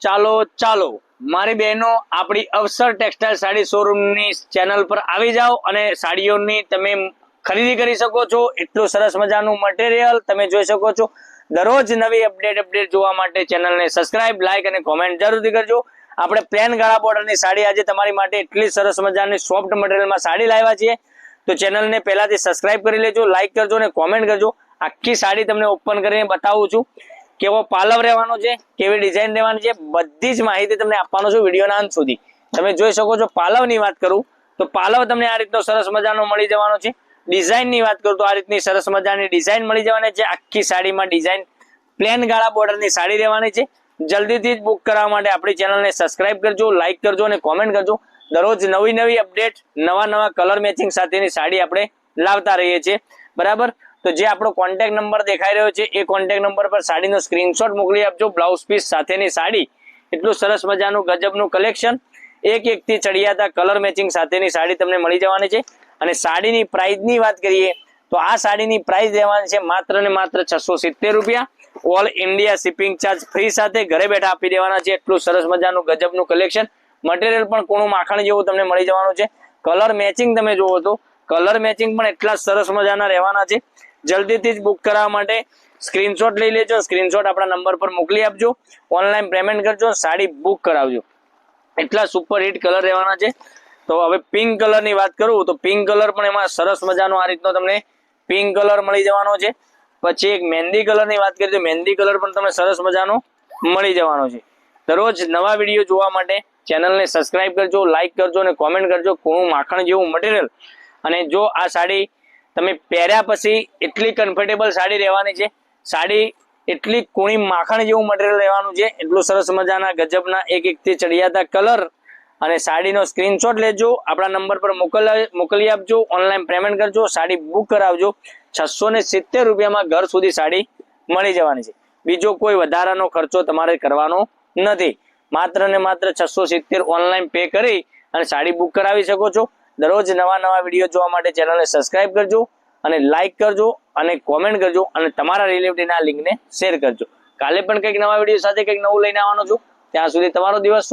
ચાલો મારી બહેનો આપણી અવસર ટેક્સટાઇલ સાડી શોરૂમની ચેનલ પર આવી જાઓ અને સાડીઓની તમે ખરીદી કરી શકો છો। એટલું સરસ મજાનું મટીરિયલ તમે જોઈ શકો છો। દરરોજ નવી અપડેટ જોવા માટે ચેનલને સબસ્ક્રાઇબ, લાઈક અને કોમેન્ટ જરૂરથી કરજો। આપણે પ્લેન ગાળા બોર્ડરની સાડી આજે તમારી માટે એટલી સરસ મજાની સોફ્ટ મટીરિયલમાં સાડી લાવ્યા છીએ, તો ચેનલને પહેલાથી સબસ્ક્રાઇબ કરી લેજો, લાઈક કરજો અને કોમેન્ટ કરજો। આખી સાડી તમને ઓપન કરીને બતાવું છું, કેવો પાલવ રહેવાનો છે, કેવી ડિઝાઇન રહેવાની છે, બધી જ માહિતી તમને આપવાનો છું વિડીયોના અંત સુધી। તમે જોઈ શકો છો। પાલવની વાત કરું તો પાલવ તમને આ રીતનો સરસ મજાનો મળી જવાનો છે। ડિઝાઇનની વાત કરું તો આ રીતની સરસ મજાની ડિઝાઇન મળી જવાની છે। આખી સાડીમાં ડિઝાઇન પ્લેન ગાળા બોર્ડરની સાડી રહેવાની છે। જલ્દીથી જ બુક કરવા માટે આપણી ચેનલને સબસ્ક્રાઇબ કરજો, લાઈક કરજો અને કોમેન્ટ કરજો। દરરોજ નવી અપડેટ, નવા કલર મેચિંગ સાથેની સાડી આપણે લાવતા રહીએ છીએ, બરાબર। તો જે આપણો કોન્ટેક્ટ નંબર દેખાઈ રહ્યો છે એ કોન્ટેક્ટ નંબર પર સાડીનો સ્ક્રીનશોટ મોકલી આપજો। બ્લાઉઝ પીસ સાથેની સાડી, એટલું સરસ મજાનું ગજબનું કલેક્શન, એક થી ચડિયાતા કલર મેચિંગ સાથેની સાડી તમને મળી જવાની છે। અને સાડીની પ્રાઇસની વાત કરીએ તો આ સાડીની પ્રાઇસ રહેવાની છે માત્ર ને માત્ર 670 રૂપિયા। All India shipping charge free સાથે ઘરે બેઠા આપી દેવાના છે। એટલું સરસ મજાનું ગજબનું કલેક્શન, મટીરિયલ પણ કોણું માખણ જેવું તમને મળી જવાનું છે। કલર મેચિંગ તમે જુઓ તો કલર મેચિંગ પણ એટલા સરસ મજાના રહેવાના છે। જલ્દીથી જ બુક કરાવવા માટે સ્ક્રીનશોટ લઈ લેજો, સ્ક્રીનશોટ આપણા નંબર પર મોકલી આપજો, ઓનલાઈન પેમેન્ટ કરજો, સાડી બુક કરાવજો। એટલા સુપર હિટ કલર રહેવાના છે। તો હવે પિંક કલરની વાત કરું તો પિંક કલર પણ એમાં સરસ મજાનો આ રીતનો તમને પિંક કલર મળી જવાનો છે। પછી એક મહેંદી કલરની વાત કરીએ તો મહેંદી કલર પણ તમને સરસ મજાનો મળી જવાનો છે। દરરોજ નવા વિડીયો જોવા માટે ચેનલને સબસ્ક્રાઇબ કરજો, લાઈક કરજો અને કોમેન્ટ કરજો। કોણું માખણ જેવું મટીરિયલ, અને જો આ સાડી તમે પહેર્યા પછી એટલી કમ્ફર્ટેબલ સાડી રહેવાની છે। સાડી એટલી કૂણી માખણ જેવું મટીરિયલ રહેવાનું છે। એટલું સરસ મજાના ગજબના એક થી ચડિયાતા કલર, અને સાડીનો સ્ક્રીનશોટ લેજો, આપણા નંબર પર મોકલી આપજો, ઓનલાઈન પેમેન્ટ કરજો, સાડી બુક કરાવજો। 670 રૂપિયામાં ઘર સુધી સાડી મળી જવાની છે। બીજો કોઈ વધારાનો ખર્ચો તમારે કરવાનો નથી। માત્ર ને માત્ર 670 ઓનલાઈન પે કરી અને સાડી બુક કરાવી શકો છો। દરરોજ નવા વિડીયો જોવા માટે ચેનલને સબસ્ક્રાઇબ કરજો અને લાઈક કરજો અને કોમેન્ટ કરજો અને તમારા રિલેટિવના લિંકને શેર કરજો। કાલે પણ કંઈક નવા વિડીયો સાથે કંઈક નવું લઈને આવવાનો છું। ત્યાં સુધી તમારો દિવસ